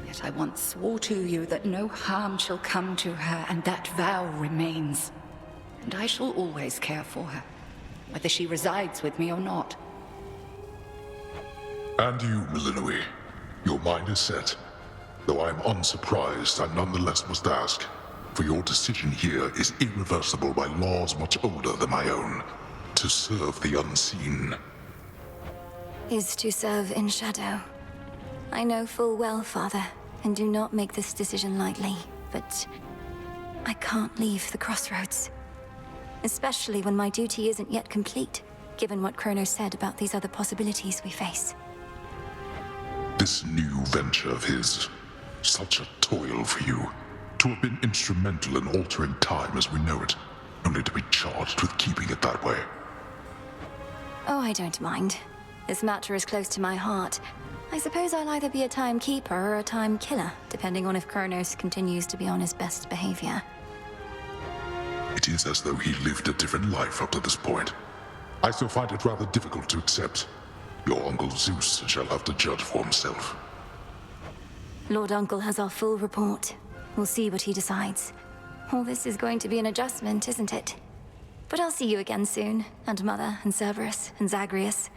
Yet I once swore to you that no harm shall come to her, and that vow remains. And I shall always care for her, whether she resides with me or not. And you, Melinoe, your mind is set. Though I am unsurprised, I nonetheless must ask, for your decision here is irreversible by laws much older than my own. To serve the unseen. Is to serve in shadow. I know full well, Father, and do not make this decision lightly, but I can't leave the Crossroads. Especially when my duty isn't yet complete, given what Chronos said about these other possibilities we face. This new venture of his, such a toil for you. To have been instrumental in altering time as we know it, only to be charged with keeping it that way. Oh, I don't mind. This matter is close to my heart. I suppose I'll either be a timekeeper or a time killer, depending on if Chronos continues to be on his best behavior. It is as though he lived a different life up to this point. I still find it rather difficult to accept. Your Uncle Zeus shall have to judge for himself. Lord Uncle has our full report. We'll see what he decides. All this is going to be an adjustment, isn't it? But I'll see you again soon, and Mother, and Cerberus, and Zagreus.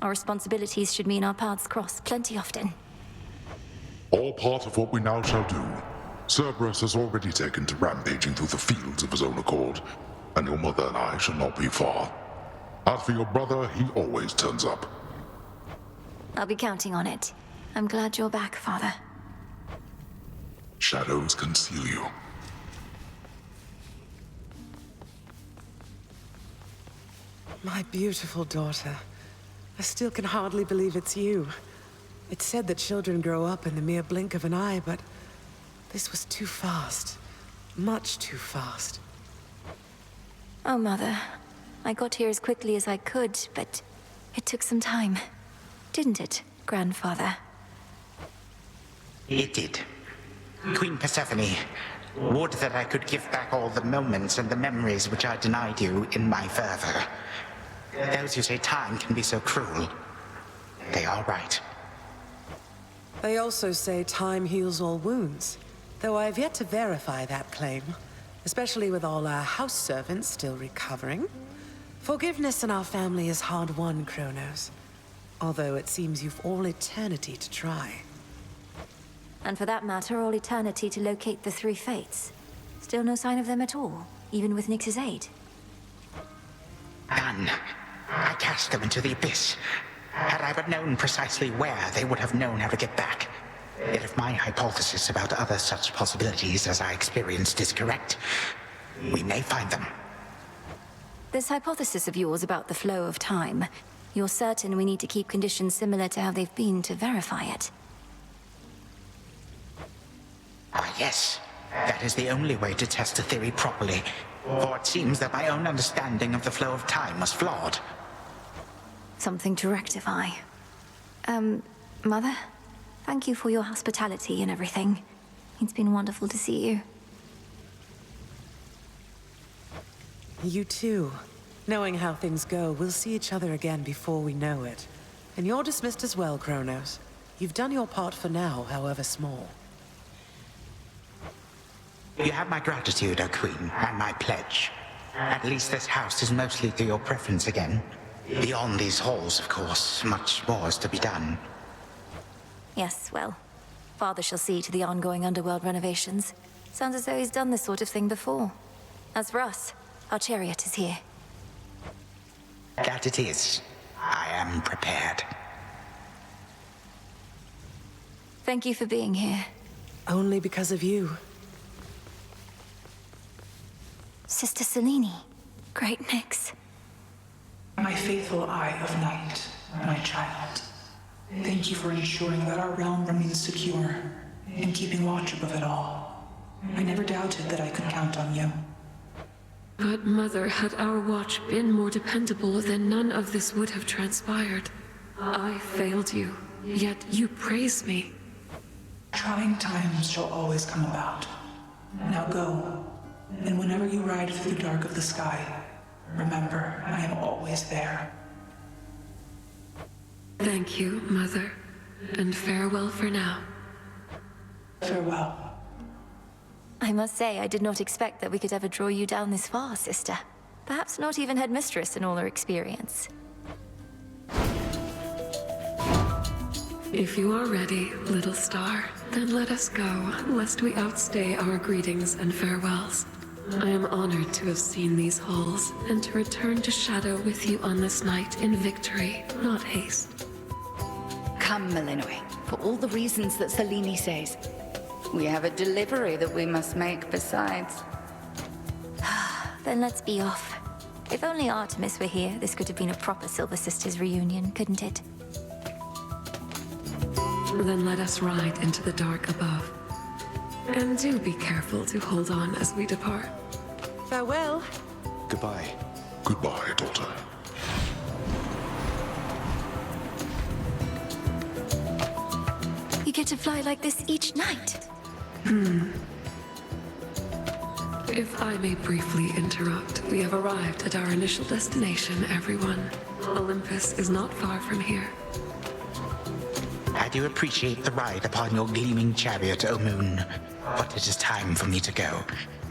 Our responsibilities should mean our paths cross plenty often. All part of what we now shall do. Cerberus has already taken to rampaging through the fields of his own accord, and your mother and I shall not be far. As for your brother, he always turns up. I'll be counting on it. I'm glad you're back, Father. Shadows conceal you. My beautiful daughter. I still can hardly believe it's you. It's said that children grow up in the mere blink of an eye, but this was too fast. Much too fast. Oh, Mother. I got here as quickly as I could, but it took some time. Didn't it, Grandfather? It did. Queen Persephone, would that I could give back all the moments and the memories which I denied you in my fervor. Those who say time can be so cruel, they are right. They also say time heals all wounds, though I have yet to verify that claim, especially with all our house servants still recovering. Forgiveness in our family is hard-won, Chronos, although it seems you've all eternity to try. And for that matter, all eternity to locate the 3 fates. Still no sign of them at all, even with Nyx's aid. None. I cast them into the abyss. Had I but known precisely where, they would have known how to get back. Yet if my hypothesis about other such possibilities as I experienced is correct, we may find them. This hypothesis of yours about the flow of time, you're certain we need to keep conditions similar to how they've been to verify it? Ah, yes. That is the only way to test the theory properly. For it seems that my own understanding of the flow of time was flawed. Something to rectify. Mother? Thank you for your hospitality and everything. It's been wonderful to see you. You too. Knowing how things go, we'll see each other again before we know it. And you're dismissed as well, Chronos. You've done your part for now, however small. You have my gratitude, O Queen, and my pledge. At least this house is mostly to your preference again. Beyond these halls, of course, much more is to be done. Yes, well, Father shall see to the ongoing underworld renovations. Sounds as though he's done this sort of thing before. As for us, our chariot is here. That it is. I am prepared. Thank you for being here. Only because of you. Sister Selene. Great mix. My faithful Eye of Night, my child. Thank you for ensuring that our realm remains secure and keeping watch above it all. I never doubted that I could count on you. But Mother, had our watch been more dependable, then none of this would have transpired. I failed you, yet you praise me. Trying times shall always come about. Now go, and whenever you ride through the dark of the sky, remember, I am always there. Thank you, Mother, and farewell for now. Farewell. I must say, I did not expect that we could ever draw you down this far, sister. Perhaps not even headmistress in all her experience. If you are ready, little star, then let us go, lest we outstay our greetings and farewells. I am honored to have seen these halls, and to return to Shadow with you on this night in victory, not haste. Come, Melinoe, for all the reasons that Selene says. We have a delivery that we must make besides. Then let's be off. If only Artemis were here, this could have been a proper Silver Sisters reunion, couldn't it? Then let us ride into the dark above. And do be careful to hold on as we depart. Farewell. Goodbye. Goodbye, daughter. You get to fly like this each night. If I may briefly interrupt, we have arrived at our initial destination, everyone. Olympus is not far from here. I do appreciate the ride upon your gleaming chariot, O Moon, but it is time for me to go.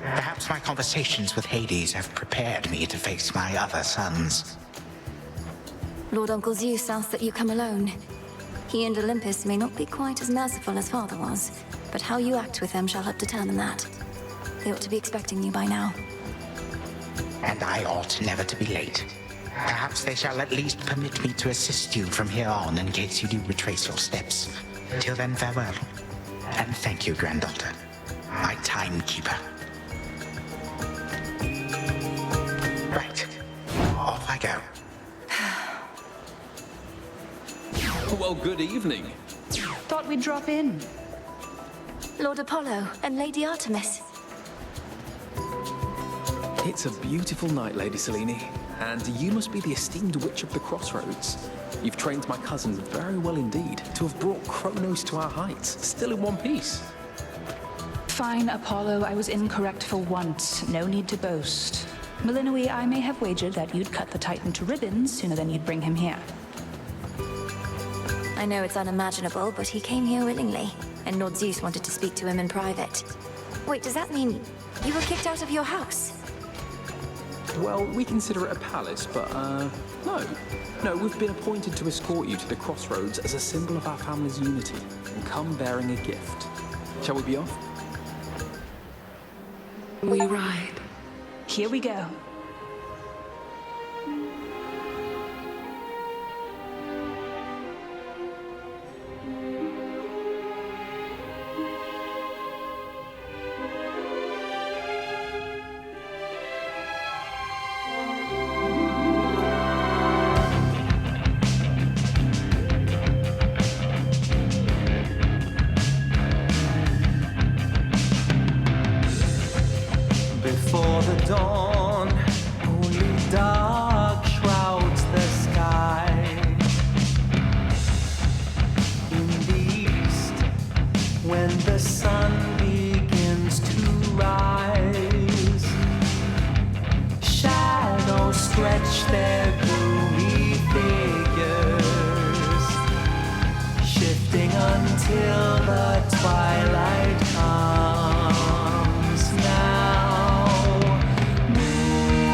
Perhaps my conversations with Hades have prepared me to face my other sons. Lord Uncle Zeus asks that you come alone. He and Olympus may not be quite as merciful as Father was, but how you act with them shall help determine that. They ought to be expecting you by now. And I ought never to be late. Perhaps they shall at least permit me to assist you from here on in case you do retrace your steps. Till then, farewell. And thank you, granddaughter. My timekeeper. Right. Off I go. Well, good evening. Thought we'd drop in. Lord Apollo and Lady Artemis. It's a beautiful night, Lady Selene, and you must be the esteemed witch of the Crossroads. You've trained my cousins very well indeed to have brought Chronos to our heights, still in one piece. Fine, Apollo, I was incorrect for once. No need to boast. Melinoe, I may have wagered that you'd cut the Titan to ribbons sooner than you'd bring him here. I know it's unimaginable, but he came here willingly, and Lord Zeus wanted to speak to him in private. Wait, does that mean you were kicked out of your house? Well, we consider it a palace, but, no. No, we've been appointed to escort you to the Crossroads as a symbol of our family's unity, and come bearing a gift. Shall we be off? We ride. Here we go. Before the dawn, only dark shrouds the sky. In the east, when the sun begins to rise, shadows stretch their gloomy figures, shifting until the twilight comes. Now, moon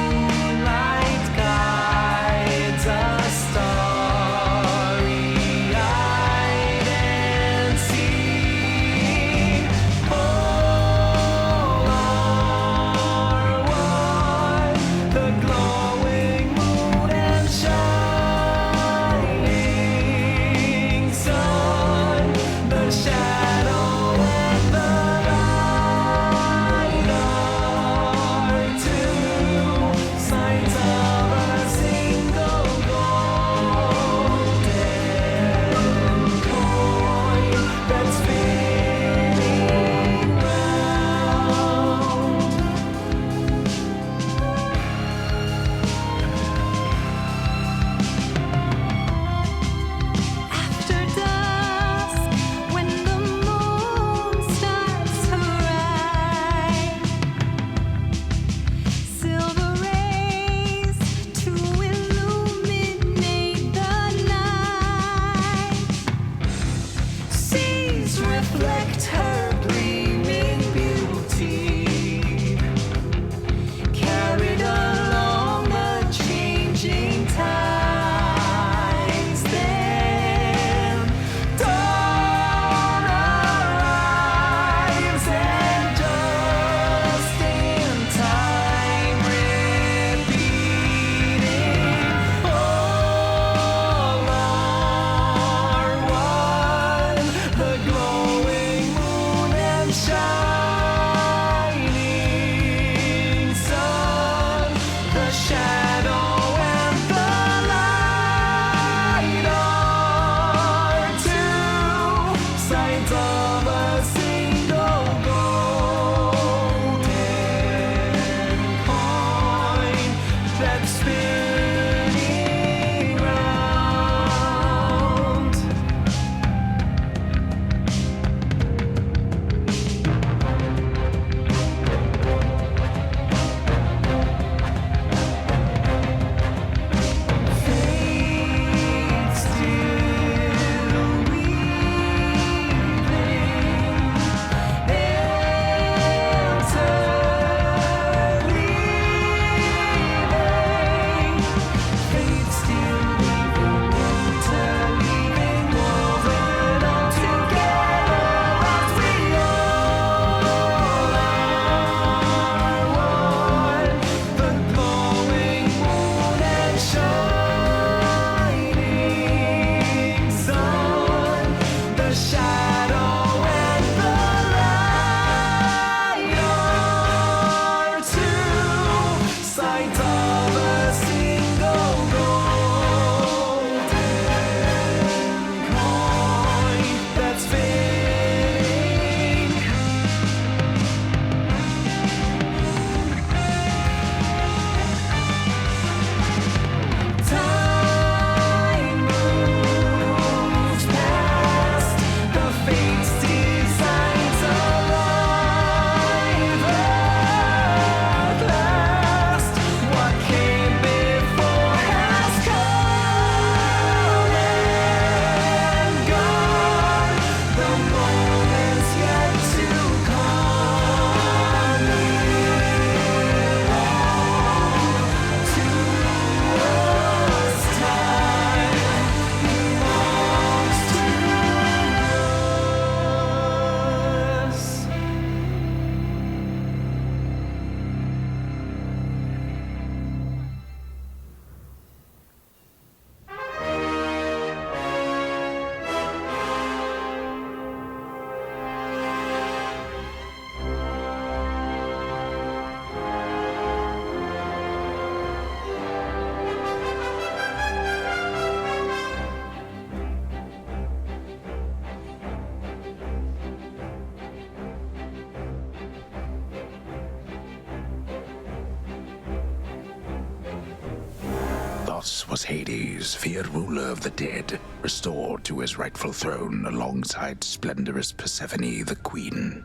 Thus was Hades, feared ruler of the dead, restored to his rightful throne alongside splendorous Persephone, the queen.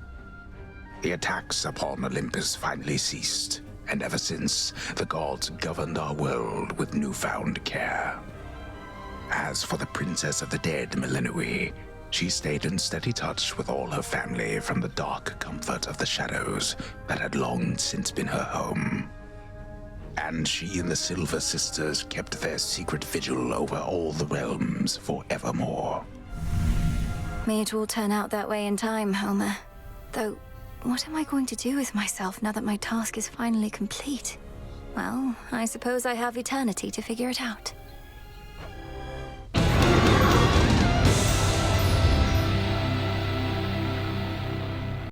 The attacks upon Olympus finally ceased, and ever since, the gods governed our world with newfound care. As for the princess of the dead, Melinoe, she stayed in steady touch with all her family from the dark comfort of the shadows that had long since been her home. And she and the Silver Sisters kept their secret vigil over all the realms forevermore. May it all turn out that way in time, Homer. Though, what am I going to do with myself now that my task is finally complete? Well, I suppose I have eternity to figure it out.